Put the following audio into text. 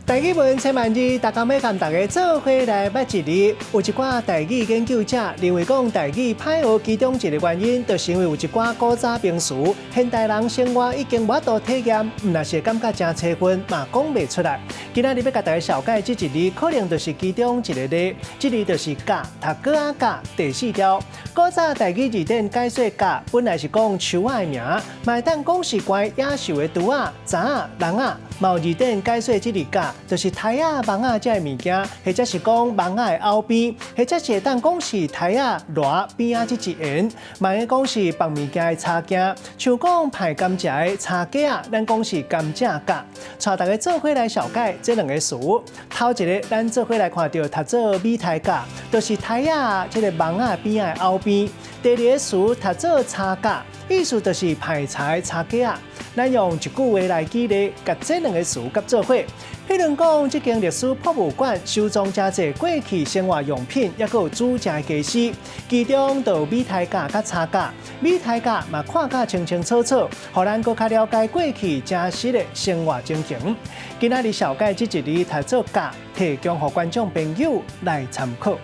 台语文千万字，大家要跟大家做伙来捌一字。有一寡台语研究者认为讲台语歹学其中一个原因，就是因为有一寡古早名词，现代人生活已经无法度体验，若是感觉真凄分，嘛讲袂出来。今仔日要甲大家小解这一字，可能就是其中一个字，这字就是“甲”，读过啊“甲”第四条。古早台语字典解说“甲”本来是讲树仔的名，嘛当讲是关野兽的图啊、蛇啊、人啊。毛字典解说这字“甲”。就是台啊、网啊这物件，或者是讲网啊的后边，或者是当讲是台啊、热边啊这一沿，嘛会讲是放物件的插件，像讲派甘蔗的插架啊，咱讲是甘蔗架。带大家做伙来小解这两个词。头一个，咱做伙来看到读做米台架，就是台啊这个网啊边啊的后边。第二个词读做插架，意思就是派菜插架啊。咱用一句话来举例，甲这两个词夹做伙。譬如讲，这间历史博物馆收藏真侪过去生活用品，也有煮食家私，其中就有米台架甲叉架。米台架嘛看甲清清楚楚，互咱更较了解过去真实的生活情形。今仔日小解这一字读做架，提供予观众朋友来参考。